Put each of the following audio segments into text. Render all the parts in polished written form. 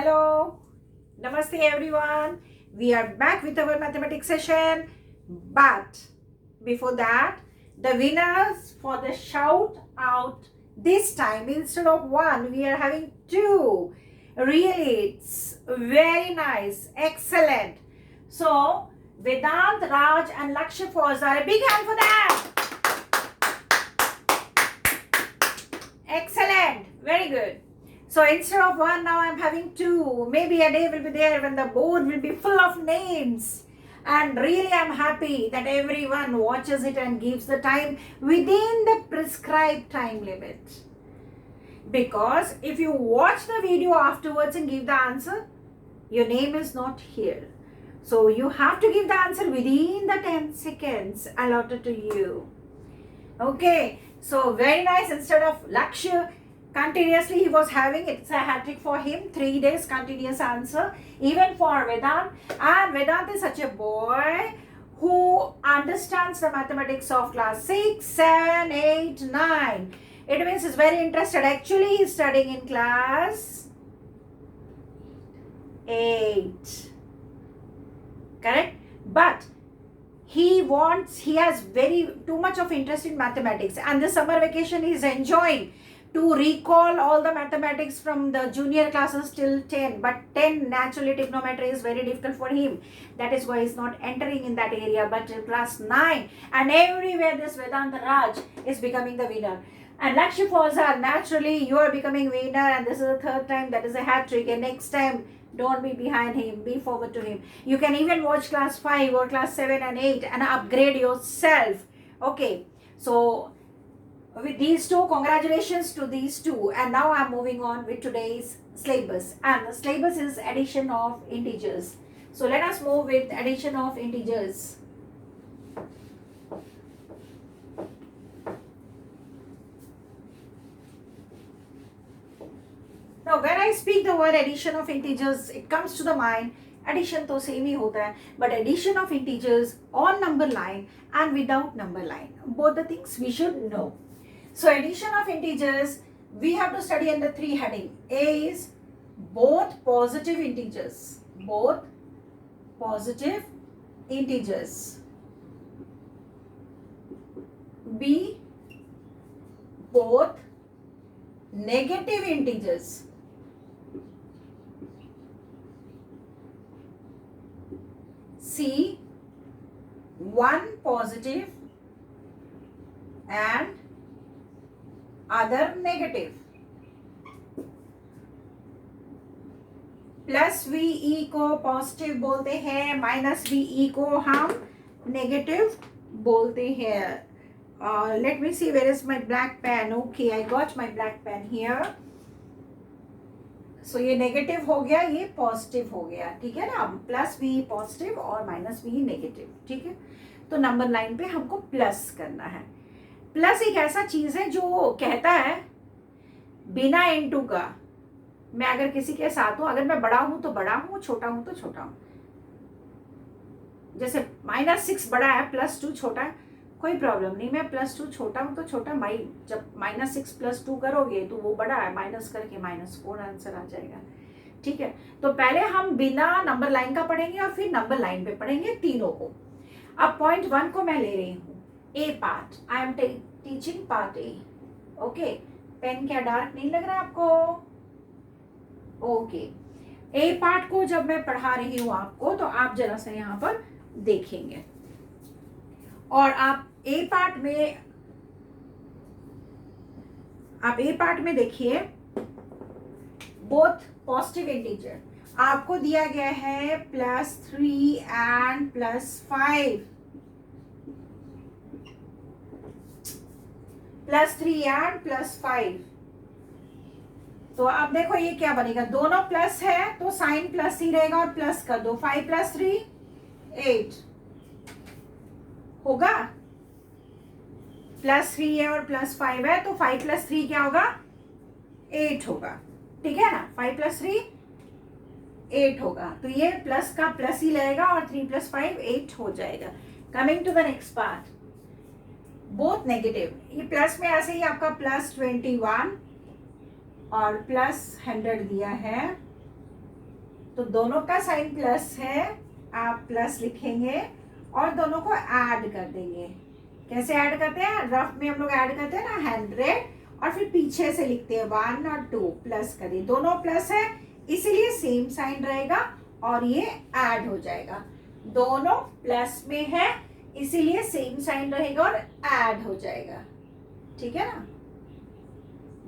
Hello, Namaste everyone. We are back with our mathematics session. But before that, the winners for the shout out this time, instead of one, we are having two. Really, it's very nice, excellent. So, Vedant, Raj, and Lakshya Fawzar, a big hand for them. Excellent, very good. So instead of one, now I'm having two. Maybe a day will be there when the board will be full of names. And really, I'm happy that everyone watches it and gives the time within the prescribed time limit. Because if you watch the video afterwards and give the answer, your name is not here. So you have to give the answer within the 10 seconds allotted to you. Okay, so very nice. Instead of Lakshya, continuously he was having, it's a hat trick for him, 3 days continuous answer, even for Vedant. And Vedant is such a boy who understands the mathematics of class 6, 7, 8, 9. It means he's very interested. Actually, he's studying in class 8. Correct? But he has very too much of interest in mathematics, and this summer vacation he is enjoying to recall all the mathematics from the junior classes till 10. But 10, naturally, trigonometry is very difficult for him. That is why he's not entering in that area. But in class 9, and everywhere this Vedanta Raj is becoming the winner. And Lakshya Fawzar, naturally, you are becoming winner, and this is the third time. That is a hat trick. And next time, don't be behind him, be forward to him. You can even watch class 5 or class 7 and 8 and upgrade yourself. Okay, so with these two, congratulations to these two. And now I'm moving on with today's syllabus. And the syllabus is addition of integers. So let us move with addition of integers. Now when I speak the word addition of integers, it comes to the mind, addition तो same ही होता है, but addition of integers on number line and without number line, both the things we should know. So addition of integers, we have to study under 3 heading. A is both positive integers, both positive integers. B, both negative integers. C, one positive and other negative. Plus VE को positive बोलते हैं, minus VE को हम negative बोलते हैं. Let me see, where is my black pen? Okay, I got my black pen here. So ये negative हो गया, ये पॉजिटिव हो गया, ठीक है ना. प्लस VE पॉजिटिव और माइनस VE नेगेटिव, ठीक है. तो नंबर लाइन पे हमको प्लस करना है. प्लस एक ऐसा चीज है जो कहता है बिना इनटू का, मैं अगर किसी के साथ हूं, अगर मैं बड़ा हूं तो बड़ा हूं, छोटा हूं तो छोटा हूं. जैसे -6 बड़ा है, +2 छोटा है, कोई प्रॉब्लम नहीं. मैं +2 छोटा हूं तो छोटा, जब -6 + 2 करोगे तो वो बड़ा है, माइनस करके -4 आंसर आ जाएगा, ठीक है. तो पहले हम बिना नंबर लाइन का पढ़ेंगे और फिर नंबर लाइन पे पढ़ेंगे तीनों को. अब पॉइंट 1 को मैं ले रही हूँ, A part. I am teaching part A. Okay, pen क्या डार्क नहीं लग रहा है आपको? ओके, ए पार्ट को जब मैं पढ़ा रही हूँ आपको, तो आप जरा सा यहाँ पर देखेंगे और आप ए पार्ट में देखिए, बोथ पॉजिटिव इंटीजर आपको दिया गया है +3 एंड +5. +3 एंड +5. तो अब देखो ये क्या बनेगा, दोनों प्लस है तो साइन प्लस ही रहेगा और प्लस कर दो. 5 + 3 8 होगा. +3 है और +5 है, तो 5 + 3 क्या होगा? 8 होगा, ठीक है ना. 5 + 3 8 होगा. तो ये प्लस का प्लस ही लगेगा और 3 + 5 8 हो जाएगा. Coming to the next part, both negative. ये प्लस में ऐसे ही आपका +21 और +100 दिया है, तो दोनों का साइन प्लस है, आप प्लस लिखेंगे और दोनों को ऐड कर देंगे। कैसे ऐड करते हैं, रफ में हम लोग ऐड करते हैं ना 100 और फिर पीछे से लिखते हैं 1 और 2 प्लस करिए, दोनों प्लस है इसीलिए सेम साइन रहेगा और ये ऐड हो जाएगा। दोनों प्लस में है इसीलिए सेम साइन रहेगा और ऐड हो जाएगा, ठीक है ना।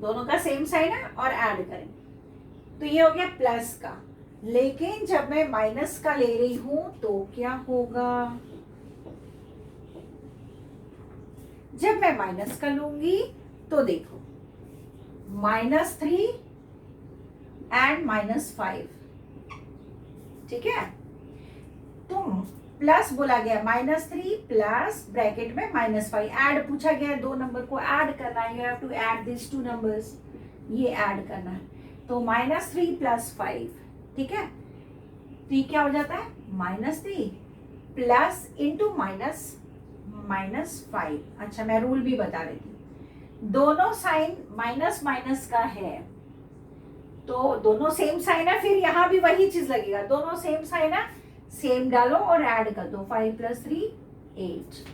दोनों का सेम साइन है और ऐड करें तो ये हो गया प्लस का। लेकिन जब मैं माइनस का ले रही हूं तो क्या होगा, जब मैं माइनस का लूंगी तो देखो -3 एंड -5, ठीक है। तो प्लस बोला गया -3 प्लस ब्रैकेट में -5, ऐड पूछा गया, दो नंबर को ऐड करना है, you have to add this two numbers, ये ऐड करना है। तो -3 + 5, ठीक है। तो ये क्या हो जाता है -3 प्लस इंटू -5। अच्छा मैं रूल भी बता देती हूँ, दोनों साइन माइनस माइनस का है तो दोनों सेम साइन है, फिर यहाँ भी वही चीज लगेगा, दोनों सेम साइन है, सेम डालो और ऐड कर दो, 5 + 3 8।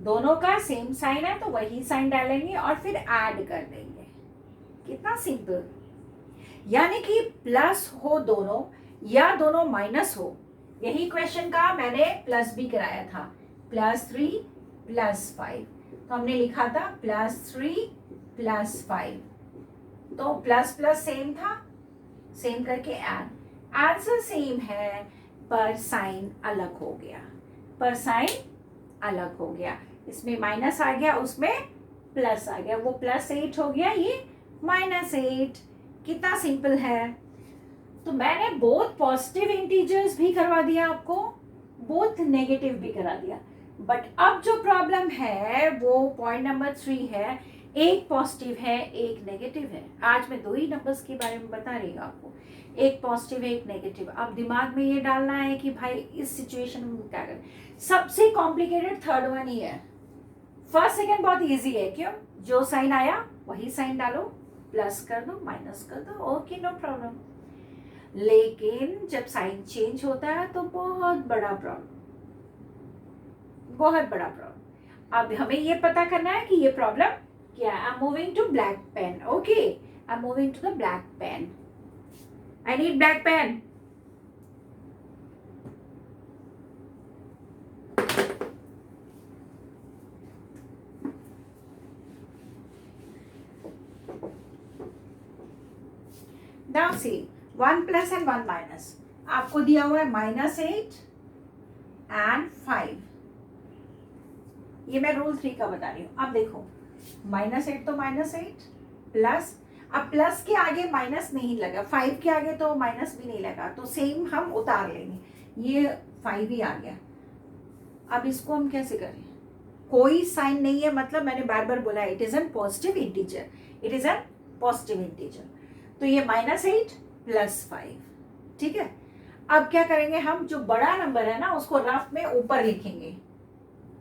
दोनों का सेम साइन है तो वही साइन डालेंगे और फिर ऐड कर देंगे। कितना सिंपल। यानी कि प्लस हो दोनों या दोनों माइनस हो, यही क्वेश्चन का मैंने प्लस भी कराया था, +3 + 5। तो हमने लिखा था +3 + 5, तो प्लस प्लस सेम था, सेम करके ऐड, आंसर सेम है पर साइन अलग हो गया, पर साइन अलग हो गया। इसमें माइनस आ गया, उसमें प्लस आ गया, वो +8 हो गया, ये -8। कितना सिंपल है। तो मैंने बोथ पॉजिटिव इंटीजर्स भी करवा दिया आपको, बोथ नेगेटिव भी करा दिया। बट अब जो प्रॉब्लम है वो पॉइंट नंबर 3 है, एक पॉजिटिव है एक नेगेटिव है। आज मैं दो ही नंबर्स के बारे में बता रही हूँ आपको, एक पॉजिटिव है एक नेगेटिव। अब दिमाग में ये डालना है कि भाई इस सिचुएशन में क्या करें। सबसे कॉम्प्लिकेटेड थर्ड वन ही है, फर्स्ट सेकेंड बहुत इजी है। क्यों, जो साइन आया वही साइन डालो, प्लस कर दो माइनस कर दो, ओके नो प्रॉब्लम। लेकिन जब साइन चेंज होता है तो बहुत बड़ा प्रॉब्लम, बहुत बड़ा प्रॉब्लम। अब हमें ये पता करना है कि ये प्रॉब्लम क्या है। I am moving to black pen, okay, I am moving to the black pen, I need black pen. Now see 1 plus and 1 minus, आपको दिया हुआ है -8 and 5। ये मैं रूल 3 का बता रही हूँ। अब देखो -8 तो -8 प्लस, अब प्लस के आगे माइनस नहीं लगा, 5 के आगे तो माइनस भी नहीं लगा, तो सेम हम उतार लेंगे, ये 5 ही आ गया। अब इसको हम कैसे करें, कोई साइन नहीं है, मतलब मैंने बार बार बोला it is an positive integer, it is an positive integer. तो ये -8 + 5, ठीक है। अब क्या करेंगे हम, जो बड़ा नंबर है ना उसको रफ में ऊपर लिखेंगे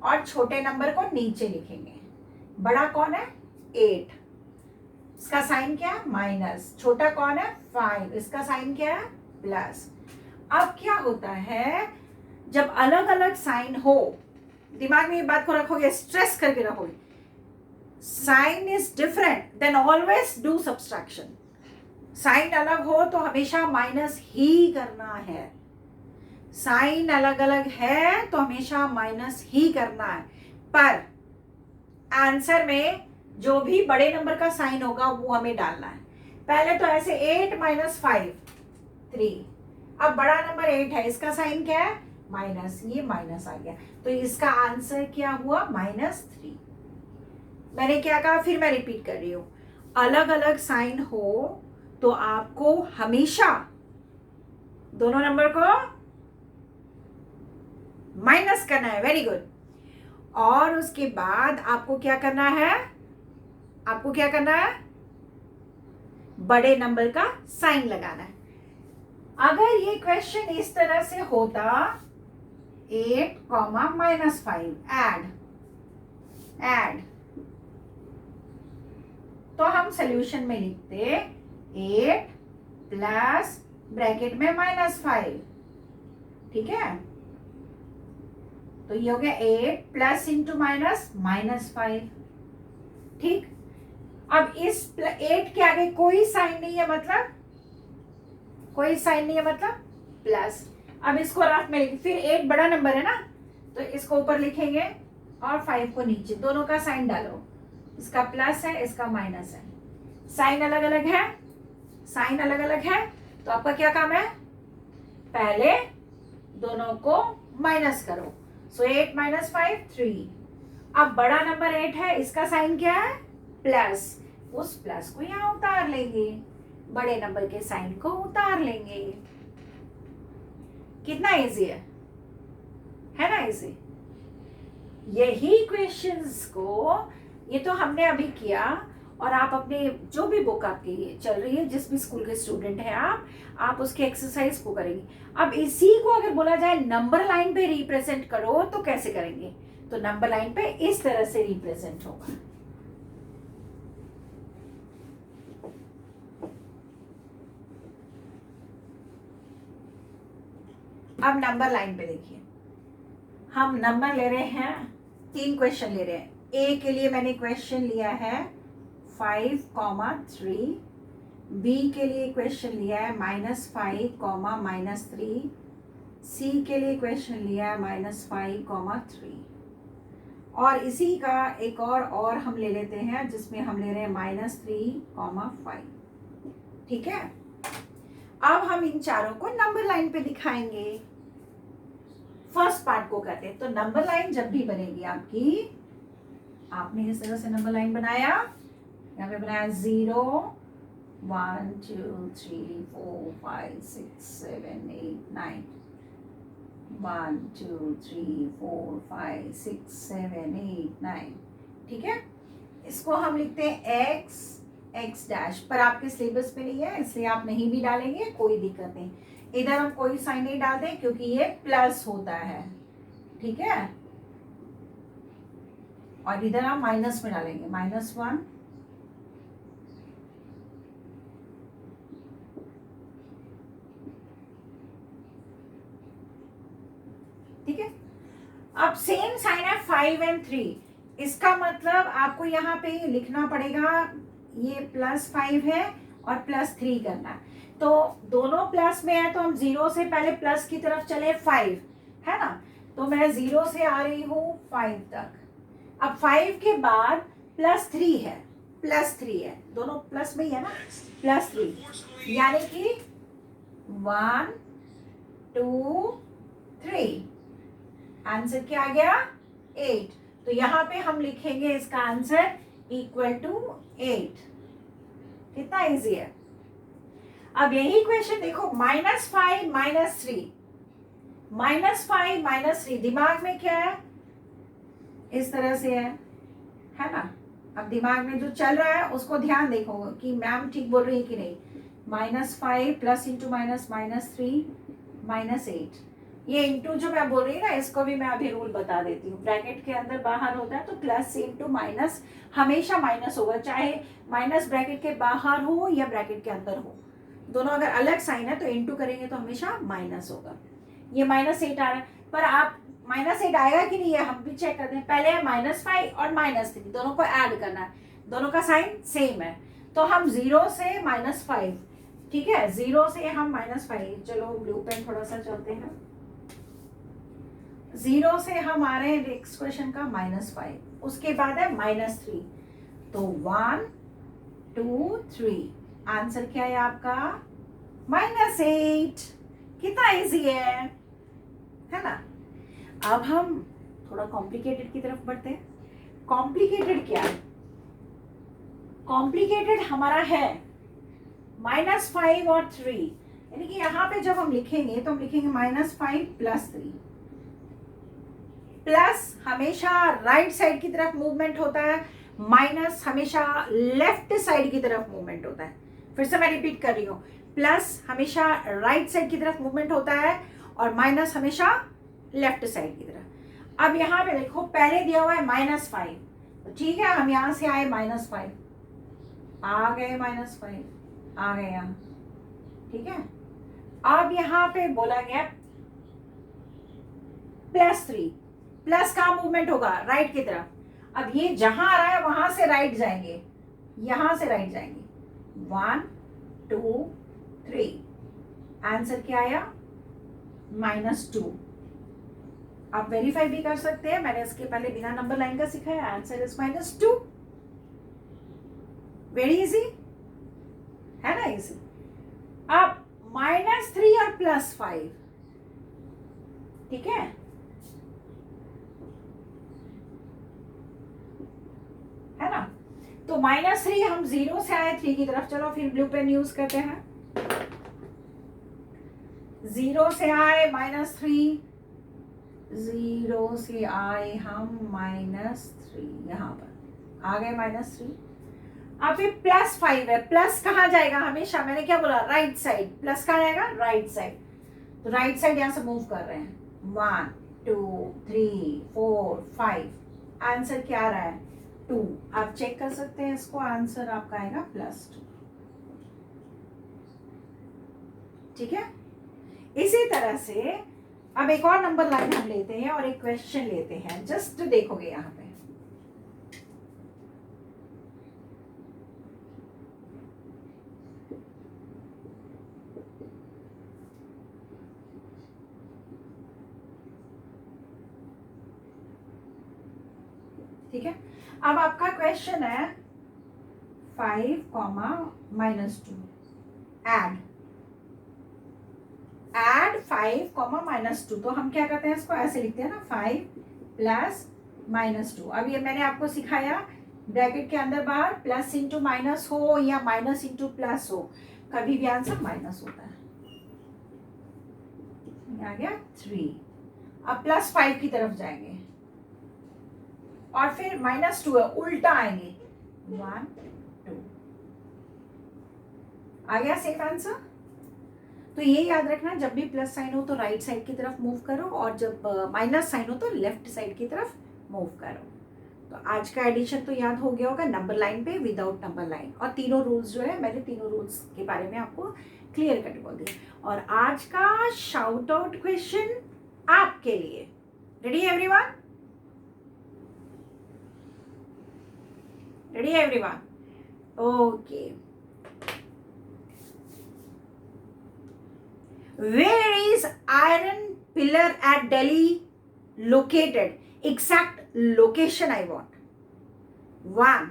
और छोटे नंबर को नीचे लिखेंगे। बड़ा कौन है 8, इसका साइन क्या है माइनस, छोटा कौन है 5, इसका साइन क्या है प्लस। अब क्या होता है, जब अलग अलग साइन हो, दिमाग में ये बात को रखोगे, स्ट्रेस करके रखोगे, sign is different then always do subtraction. Sign अलग हो तो हमेशा माइनस ही करना है, साइन अलग अलग है तो हमेशा माइनस ही करना है। पर आंसर में जो भी बड़े नंबर का साइन होगा वो हमें डालना है। पहले तो ऐसे 8 - 5 3, अब बड़ा नंबर 8 है, इसका साइन क्या है माइनस, ये माइनस आ गया, तो इसका आंसर क्या हुआ -3। मैंने क्या कहा, फिर मैं रिपीट कर रही हूँ, अलग अलग साइन हो तो आपको हमेशा दोनों नंबर को माइनस करना है, वेरी गुड। और उसके बाद आपको क्या करना है, आपको क्या करना है, बड़े नंबर का साइन लगाना है। अगर ये क्वेश्चन इस तरह से होता 8, -5 ऐड, तो हम सॉल्यूशन में लिखते 8 + ब्रैकेट में -5, ठीक है। तो ये हो गया 8 प्लस इंटू माइनस -5, ठीक। अब इस 8 के आगे कोई साइन नहीं है, मतलब कोई साइन नहीं है, मतलब प्लस। अब इसको रफ में लिखें, फिर 8 बड़ा नंबर है ना, तो इसको ऊपर लिखेंगे और 5 को नीचे, दोनों का साइन डालो, इसका प्लस है, इसका माइनस है, साइन अलग अलग है, साइन अलग अलग है, तो आपका क्या काम है, पहले दोनों को माइनस करो। सो 8 - 5 3। अब बड़ा नंबर 8 है, इसका साइन क्या है, प्लस, उस प्लस को यहां उतार लेंगे, बड़े नंबर के साइन को उतार लेंगे। कितना इजी है ना, इजी। यही क्वेश्चंस को, ये तो हमने अभी किया, और आप अपने जो भी बुक आपकी चल रही है, जिस भी स्कूल के स्टूडेंट हैं आप उसके एक्सरसाइज को करेंगे। अब इसी को अगर बोला जाए नंबर लाइन पे रिप्रेजेंट करो तो कैसे करेंगे, तो नंबर लाइन पे इस तरह से रिप्रेजेंट होगा। अब नंबर लाइन पे देखिए, हम नंबर ले रहे हैं, 3 क्वेश्चन ले रहे हैं। ए के लिए मैंने क्वेश्चन लिया है 5,3, बी के लिए क्वेश्चन लिया है -5, -3, सी के लिए क्वेश्चन लिया है -5, 3, और इसी का एक और हम ले लेते हैं, जिसमें हम ले रहे हैं -3, 5, ठीक है। अब हम इन चारों को नंबर लाइन पे दिखाएंगे। फर्स्ट पार्ट को करते हैं। तो नंबर लाइन जब भी बनेगी आपकी, आपने इस तरह से नंबर लाइन बनाया, यहाँ पे बनाया 0 1 2 3 4 5 6 7 8 9, 1 2 3 4 5 6 7 8 9, ठीक है। इसको हम लिखते हैं x डैश, पर आपके सिलेबस पे नहीं है, इसलिए आप नहीं भी डालेंगे, कोई दिक्कत नहीं। इधर हम कोई साइन नहीं डालते क्योंकि ये प्लस होता है, ठीक है। और इधर हम माइनस में डालेंगे, -1, ठीक है। अब सेम साइन है 5 और 3, इसका मतलब आपको यहाँ पे लिखना पड़ेगा, ये +5 है और +3 करना है। तो दोनों प्लस में है, तो हम 0 से पहले प्लस की तरफ चले 5, है ना। तो मैं 0 से आ रही हूँ 5 तक। अब 5 के बाद +3 है, +3 है, दोनों प्लस में ही है ना, +3, यानी कि 1 2 3, आंसर क्या आ गया, 8। तो यहाँ पे हम लिखेंगे इसका आंसर =8। कितना इजी है। अब यही क्वेश्चन देखो, -5 -3, -5 -3, दिमाग में क्या है, इस तरह से है ना। अब दिमाग में जो चल रहा है उसको ध्यान देखो कि मैम ठीक बोल रही है कि नहीं। -5 प्लस इंटू माइनस -3 -8, ये इंटू जो मैं बोल रही हूँ ना, इसको भी मैं अभी रूल बता देती हूँ। ब्रैकेट के अंदर बाहर होता है तो प्लस इंटू माइनस हमेशा माइनस होगा, चाहे माइनस ब्रैकेट के बाहर हो या ब्रैकेट के अंदर हो, दोनों अगर अलग साइन है तो इंटू करेंगे तो हमेशा माइनस होगा। ये -8 आ रहा है, पर आप -8 आएगा कि नहीं है हम भी चेक करते हैं। पहले है -5 और -3, दोनों को ऐड करना है, दोनों का साइन सेम है। तो हम 0 से -5, ठीक है, 0 से हम -5, चलो ब्लू पेन थोड़ा सा चलते हैं। 0 से हम आ रहे हैं नेक्स्ट क्वेश्चन का -5, उसके बाद है -3, तो 1 2 3, आंसर क्या है आपका -8। कितना इजी है ना। अब हम थोड़ा कॉम्प्लिकेटेड की तरफ बढ़ते हैं। कॉम्प्लिकेटेड क्या है, कॉम्प्लिकेटेड हमारा है -5 और 3, यानी कि यहाँ पे जब हम लिखेंगे तो हम लिखेंगे -5 + 3। प्लस हमेशा राइट साइड की तरफ मूवमेंट होता है, माइनस हमेशा लेफ्ट साइड की तरफ मूवमेंट होता है। फिर से मैं रिपीट कर रही हूँ, प्लस हमेशा राइट साइड की तरफ मूवमेंट होता है और माइनस हमेशा लेफ्ट साइड की तरफ। अब यहाँ पे देखो, पहले दिया हुआ है -5, तो ठीक है, हम यहाँ से आए -5, आ गए -5, आ गए यहाँ, ठीक है। अब यहाँ पे बोला गया +3, प्लस का मूवमेंट होगा राइट की तरफ। अब ये जहां आ रहा है वहां से राइट जाएंगे, यहां से राइट जाएंगे। 1 2 3, आंसर क्या आया? -2। आप वेरीफाई भी कर सकते हैं, मैंने इसके पहले बिना नंबर लाइन का सिखाया। Answer is -2। वेरी इजी है ना, इजी। अब -3 और +5, ठीक है, है ना। तो -3 हम 0 से आए 3 की तरफ, चलो फिर ब्लू पेन यूज करते हैं। 0 से आए -3, 0 से आए हम -3, यहाँ पर आ गए -3। अब फिर +5 है, प्लस कहाँ जाएगा हमेशा, मैंने क्या बोला, राइट साइड। प्लस कहाँ जाएगा? Right side. तो राइट साइड यहाँ से मूव कर रहे हैं। 1 2 3 4 5, आंसर क्या आ रहा है? 2। आप चेक कर सकते हैं इसको, आंसर आपका आएगा +2। ठीक है। इसी तरह से अब एक और नंबर लाइन हम लेते हैं और एक क्वेश्चन लेते हैं, जस्ट देखोगे यहाँ पे। ठीक है। अब आपका क्वेश्चन है 5, -2, एड 5, -2। तो हम क्या करते हैं, इसको ऐसे लिखते हैं ना, 5 + -2। अब ये मैंने आपको सिखाया, ब्रैकेट के अंदर बाहर प्लस इंटू माइनस हो या माइनस इंटू प्लस हो, कभी भी आंसर माइनस होता है। आ गया 3। अब +5 की तरफ जाएंगे और फिर -2 है, उल्टा आएंगे। 1 2, आ गया सेफ आंसर। तो ये याद रखना, जब भी प्लस साइन हो तो राइट साइड की तरफ मूव करो, और जब माइनस साइन हो तो लेफ्ट साइड की तरफ मूव करो। तो आज का एडिशन तो याद हो गया होगा, नंबर लाइन पे, विदाउट नंबर लाइन, और तीनों रूल्स जो है, मैंने तीनों रूल्स के बारे में आपको क्लियर कट बोल दिया। और आज का शाउट आउट क्वेश्चन आपके लिए, ready everyone? Ready everyone? Okay. Where is iron pillar at Delhi located? Exact location I want. 1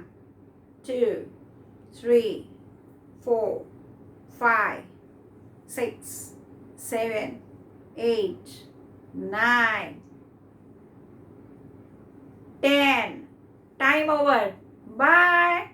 2 3 4 5 6 7 8 9 10. Time over. Bye.